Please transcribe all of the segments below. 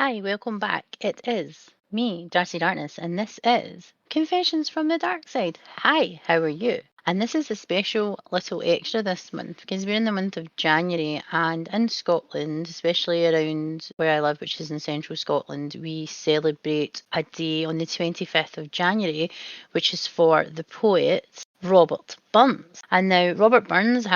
Hi, welcome back. It is me, Darcy Darkness, and this is Confessions from the Darkside. Hi, how are you? And this is a special little extra this month because we're in the month of January, and in Scotland, especially around where I live, which is in central Scotland, we celebrate a day on the 25th of January, which is for the poet Robert Burns. And now Robert Burns,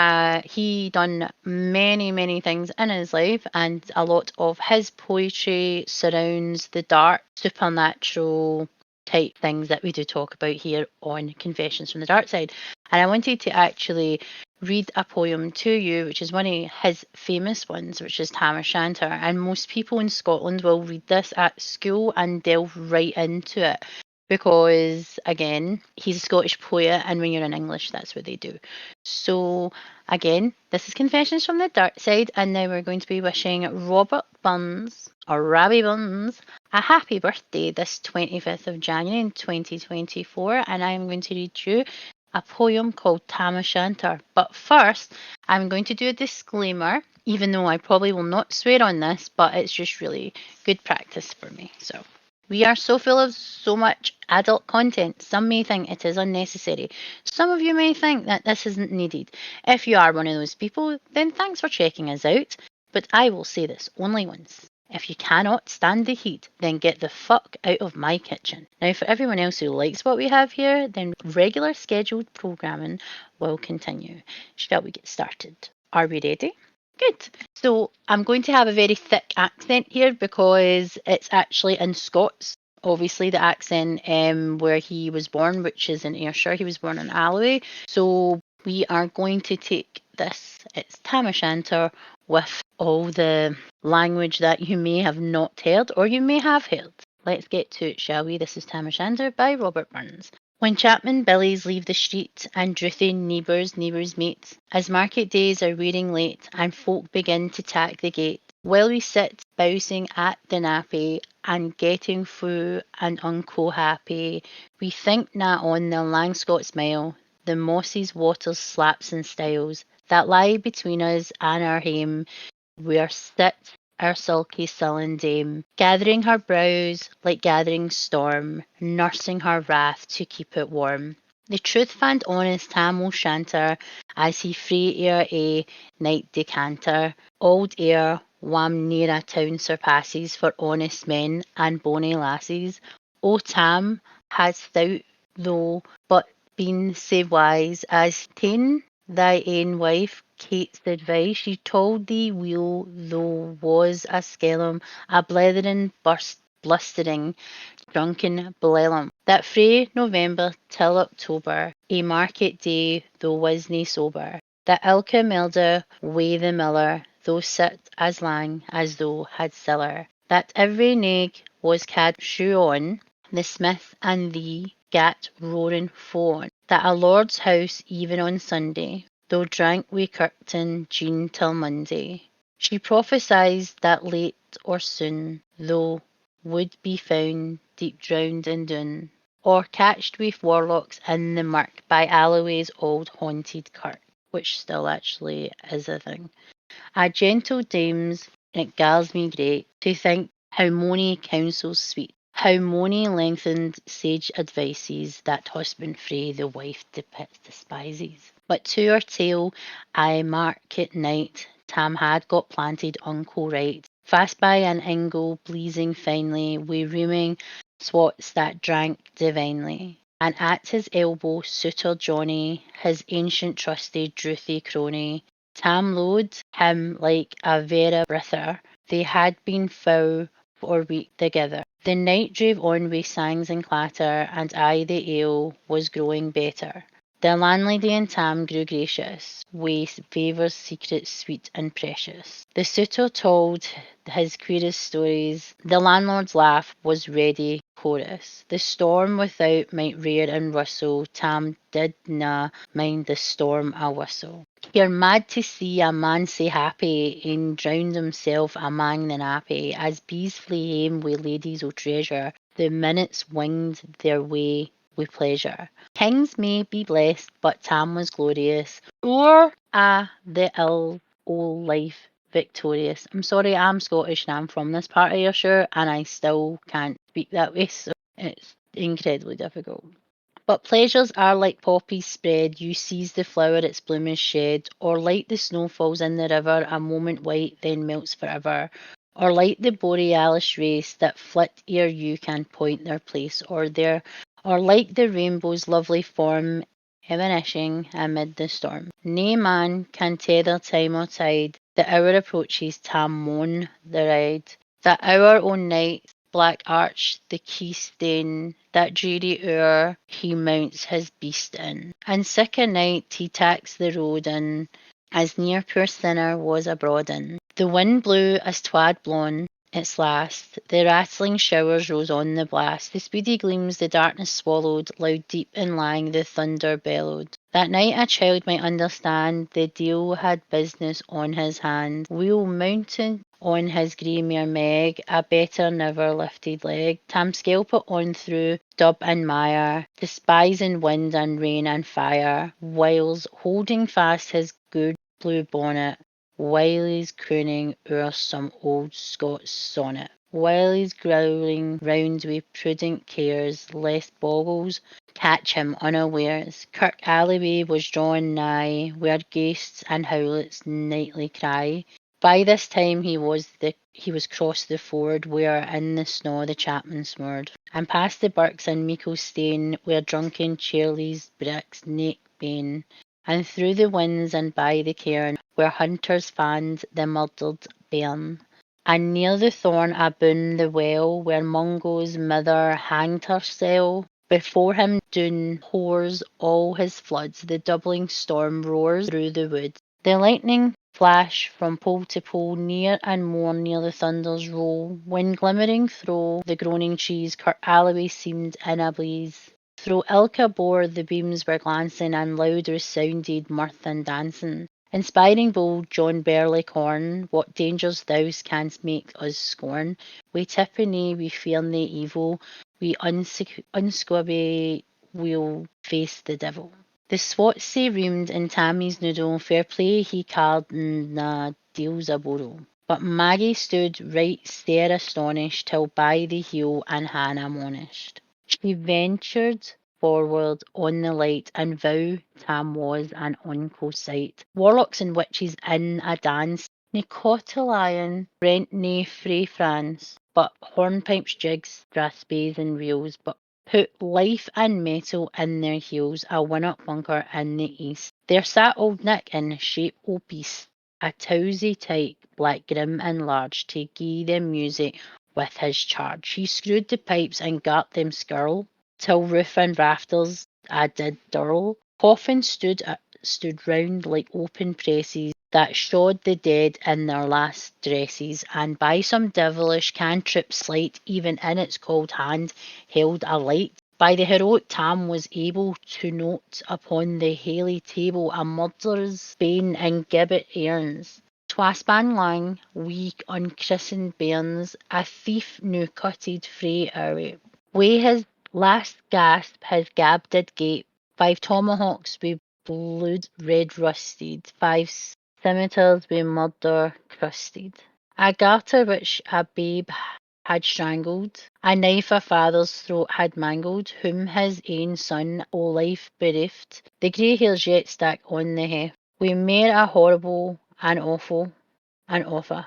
he done many things in his life, and a lot of his poetry surrounds the dark, supernatural type things that we do talk about here on Confessions from the Darkside. And I wanted to actually read a poem to you, which is one of his famous ones, which is O Shanter. And most people in Scotland will read this at school and delve right into it because, again, he's a Scottish poet, and when you're in English, that's what they do. So, again, this is Confessions from the Darkside, and now we're going to be wishing Robert Burns, or Rabbie Burns, a happy birthday this 25th of January in 2024, and I'm going to read you a poem called Tam o' Shanter. But first, I'm going to do a disclaimer, even though I probably will not swear on this, but it's just really good practice for me. So, we are so full of so much adult content. Some may think it is unnecessary. Some of you may think that this isn't needed. If you are one of those people, then thanks for checking us out. But I will say this only once. If you cannot stand the heat, then get the fuck out of my kitchen. Now, for everyone else who likes what we have here, then regular scheduled programming will continue. Shall we get started? Are we ready? Good. So I'm going to have a very thick accent here because it's actually in Scots. Obviously, the accent where he was born, which is in Ayrshire. He was born in Alloway. So we are going to take this. It's Tam o' Shanter with all the language that you may have not heard or you may have heard. Let's get to it, shall we? This is Tam o' Shanter by Robert Burns. When Chapman billies leave the street and drouthy neighbours meet, as market days are wearing late and folk begin to tack the gate, while we sit bousing at the nappy and getting fou and unco happy, we think na on the lang Scots mile, the moss's waters slaps and stiles, that lie between us and our hame, where sits our sulky sullen dame, gathering her brows like gathering storm, nursing her wrath to keep it warm. The truth fand honest Tam o' Shanter, as he free ere a night decanter, old ere wham near a town surpasses for honest men and bonny lassies. O Tam, hast thou though but been sae wise as ta'en thy ain wife Kate's advice, she told thee weel thou was a skellum, a blethering blustering, drunken blellum, that frae November till October, a market day thou wasna sober, that ilka milder wi' the miller, thou sit as lang as thou had siller, that every nag was cad shoe on, the smith and thee gat roaring fone, that a lord's house even on Sunday, though drank wi' Kirkton Jean till Monday. She prophesied that late or soon thou would be found deep drowned in doon, or catched wi' warlocks in the murk by Alloway's old haunted kirk, which still actually is a thing. A gentle dames, it gals me great to think how mony counsels sweet, how mony lengthened sage advices that husband frae the wife despises. But to her tale, I market night, Tam had got planted unco right, fast by an ingle bleezing finely, wi' rooming swats that drank divinely. And at his elbow Suitor Johnny, his ancient trusty drouthy crony, Tam lo'ed him like a vera brither. They had been foul for a week together. The night drave on wi' sangs and clatter, and aye the ale was growing better. The landlady and Tam grew gracious, wi' favours secret sweet and precious. The suitor told his queerest stories, the landlord's laugh was ready chorus. The storm without might rear and rustle, Tam didna mind the storm a whistle. You're mad to see a man sae happy, and drowned himself amang the nappy, as bees flee hame wi' ladies o' treasure, the minutes winged their way wi' pleasure. Kings may be blessed, but Tam was glorious, o'er a' the ill o' life victorious. I'm sorry, I'm Scottish and I'm from this part of Ayrshire and I still can't speak that way, so it's incredibly difficult. But pleasures are like poppies spread, you seize the flower its bloom is shed, or like the snow falls in the river, a moment white, then melts forever, or like the borealis race that flit ere you can point their place, or like the rainbow's lovely form evanishing amid the storm. Nae man can tether time or tide, the hour approaches, Tam moan the ride. That hour o' night, black arch the keystane, that dreary hour he mounts his beast in. And sick a night he taks the road in, as near poor sinner was abroad in. The wind blew as twad blown its last, the rattling showers rose on the blast, the speedy gleams the darkness swallowed, loud deep and lang the thunder bellowed. That night a child might understand, the deil had business on his hand. Wheel mounted on his grey mare Meg, a better never lifted leg. Tam scalp it on through dub and mire, despising wind and rain and fire, whiles holding fast his good blue bonnet, while he's crooning o'er some old Scots sonnet. While he's growling round wi' prudent cares, lest bogles catch him unawares. Kirk Alleyway was drawing nigh, where ghasts and howlets nightly cry. By this time he was crossed the ford, where in the snow the chapman smored, and past the birks and meikle stane, where drunken Chearlie's bricks neck bane, and through the winds and by the cairn, where hunters fanned the murdered bairn. And near the thorn aboon the well, where Mungo's mither hanged hersel. Before him doon pours all his floods, the doubling storm roars through the woods. The lightning flash from pole to pole, near and more near the thunder's roll, when glimmering through the groaning trees, Kirk Alloway seemed in a blaze. Through ilka bore the beams were glancing, and loud resounded mirth and dancing. Inspiring bold John Barleycorn, what dangers thou canst make us scorn. We tippenny, we fear nae evil, we unsquabby, we'll face the devil. The Swatsea roomed in Tammy's noodle, fair play he called na deals a borrow. But Maggie stood right stare astonished, till by the heel and Hannah admonished. She ventured forward on the light, and vow Tam was an unco sight. Warlocks and witches in a dance, nae cotillion rent nae frae France, but hornpipes, jigs, strathspeys and reels, but put life and metal in their heels, a winnock bunker in the east. There sat old Nick in shape o' beast, a towsy tyke, black grim and large, to gie them music with his charge. He screwed the pipes and gat them skirl, till roof and rafters a did dirl. Coffins stood round like open presses, that showed the dead in their last dresses, and by some devilish cantrip sleight, even in its cold hand held a light. By the heroic Tam was able to note upon the haly table a murderer's bane and gibbet airns. Twaspan lang, weak unchristened bairns, a thief new cutted frae our. Wi' his last gasp his gab did gape, 5 tomahawks wi' blood red rusted, 5 scimitars wi' murder crusted, a garter which a babe had strangled, a knife a father's throat had mangled, whom his ain son o' life bereft, the grey hairs yet stack on the heft, wi' mair a horrible and awful and offer,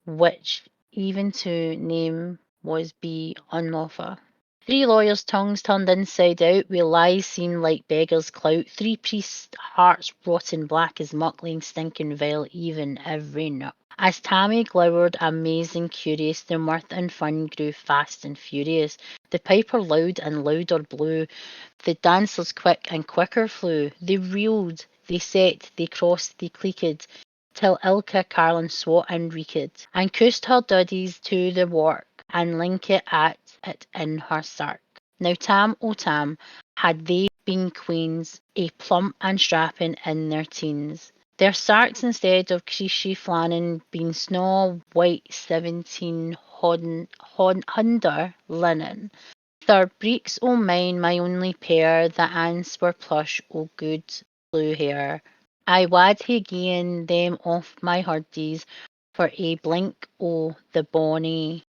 which even to name was be unlawful. 3 lawyers' tongues turned inside out, wi' lies seemed like beggars' clout. 3 priests' hearts rotten black as muck, laying stinking vile even every nook. As Tammy glowered, amazed and curious, the mirth and fun grew fast and furious. The piper loud and louder blew, the dancers quick and quicker flew. They reeled, they set, they crossed, they cleeked, till ilka carlin swat and reeked, and coosed her duddies to the work, and linkit at it in her sark. Now Tam, o Tam, had they been queens, a plump and strapping in their teens, their sarks instead of creasy flannin been snaw white 1700 linen. Their breeks o' mine, my only pair, the ance were plush o' good blue hair. I wad hae gi'en them off my hardies, for a blink o' the bonny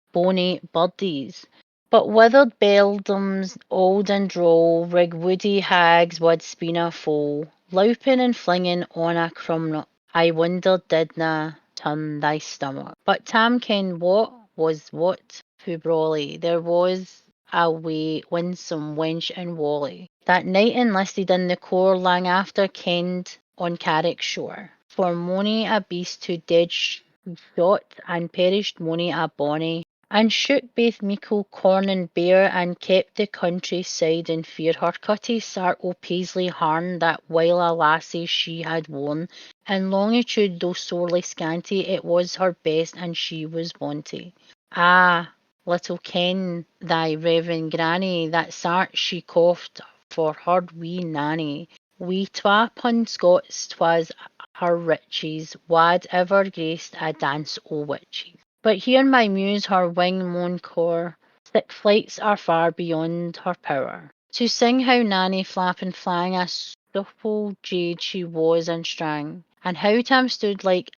birdies. But withered beldams, old and droll, rig woody hags wad spina foal, louping and flinging on a crumnock. I wondered didna turn thy stomach. But Tam ken what was what fu brawly. There was a wee winsome wench in Whalley. That night enlisted in the corps lang after kenned on Carrick shore. For mony a beast who dead shot and perished mony a bonny and shook baith meikle corn and bear and kept the countryside in fear. Her cutty sart o' paisley harn that while a lassie she had worn, in longitude though sorely scanty, it was her best and she was wanty. Ah, little ken thy reverend granny, that sart she coughed for her wee Nanny. We twa pun Scots, 'twas her riches, wad ever graced a dance o' witches. But hear my muse her wing moan core, thick flights are far beyond her power. To sing how Nanny flap and flang a stupple jade she was and strang, and how Tam stood like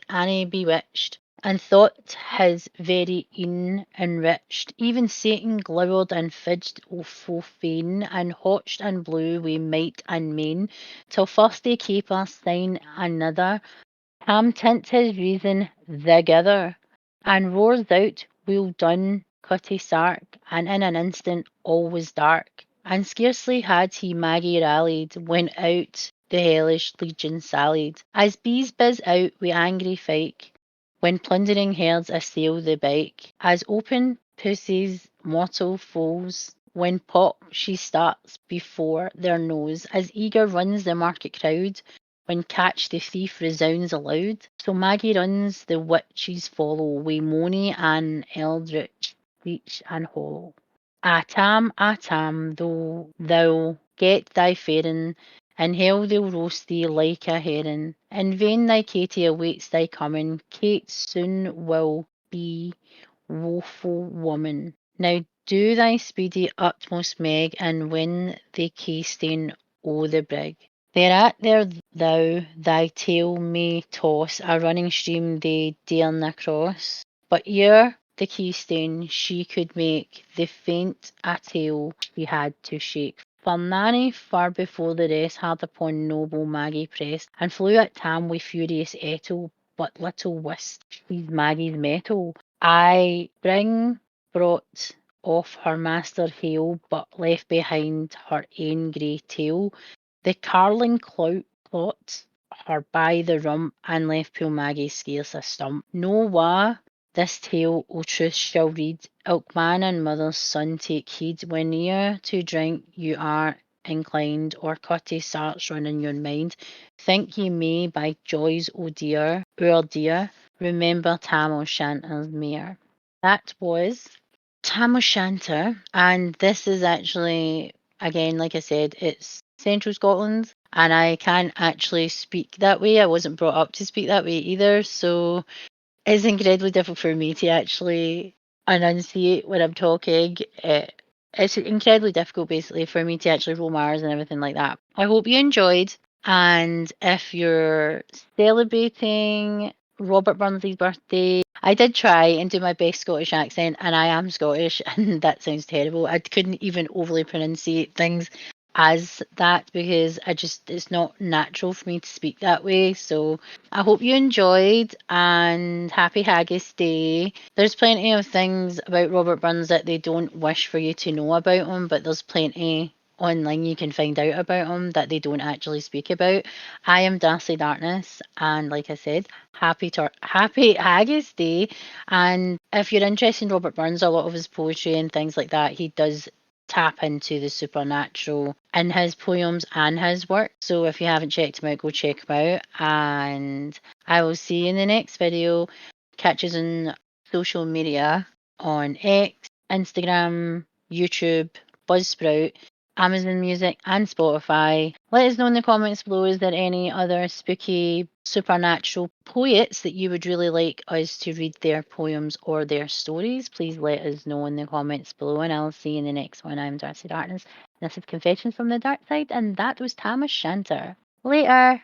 Annie bewitched, and thought his very een enriched. Even Satan glowered and fidged o' full fain, and hotched and blew wi' might and main, till first they caper sign another. Tam tint his reason thegither, and roars out, "Well done, cutty sark," and in an instant all was dark, and scarcely had he Maggie rallied, when out the hellish legion sallied, as bees bizz out wi' angry fyke, when plundering herds assail the bike, as open pussies mortal foes, when pop she starts before their nose, as eager runs the market crowd, when catch the thief resounds aloud. So Maggie runs, the witches follow, wi' mony an eldritch screech and hollow. Ah Tam, though thou get thy faring, in hell they'll roast thee like a herring. In vain thy Katie awaits thy coming, Kate soon will be woeful woman. Now do thy speedy utmost, Meg, and win the casting o' the brig. Thereat there thou thy tail may toss, a running stream they darena cross. But ere the keystone she could make, the faint a tail she had to shake. For Nanny, far before the rest, hard upon noble Maggie pressed, and flew at Tam with furious ettle, but little wist she's Maggie's mettle. Aye, Bring brought off her master hale, but left behind her ain grey tail. The carling caught her by the rump, and left poor Maggie scarce a stump. No wa this tale o' truth shall read, ilk man and mother's son take heed, when near to drink you are inclined, or cutty sarts run in your mind, think ye may by joys o' dear, our dear, remember Tam O Shanter's mare. That was Tam O Shanter, and this is actually, again, like I said, it's Central Scotland, and I can't actually speak that way. I wasn't brought up to speak that way either, so it's incredibly difficult for me to actually enunciate when I'm talking. It's incredibly difficult, basically, for me to actually roll my R's and everything like that. I hope you enjoyed, and if you're celebrating Robert Burnsley's birthday, I did try and do my best Scottish accent, and I am Scottish, and that sounds terrible. I couldn't even overly pronunciate things as that because it's not natural for me to speak that way. So I hope you enjoyed, and happy Haggis Day. There's plenty of things about Robert Burns that they don't wish for you to know about him, but there's plenty online you can find out about him that they don't actually speak about. I am Darcy Darkness, and like I said, happy Haggis Day. And if you're interested in Robert Burns, a lot of his poetry and things like that, he does tap into the supernatural in his poems and his work. So if you haven't checked him out, go check him out. And I will see you in the next video. Catch us on social media on X, Instagram, YouTube, Buzzsprout, Amazon Music, and Spotify. Let us know in the comments below, is there any other spooky supernatural poets that you would really like us to read their poems or their stories? Please let us know in the comments below, and I'll see you in the next one. I'm Darcy Darkness. This is Confessions from the Dark Side, and that was Tam O Shanter. Later!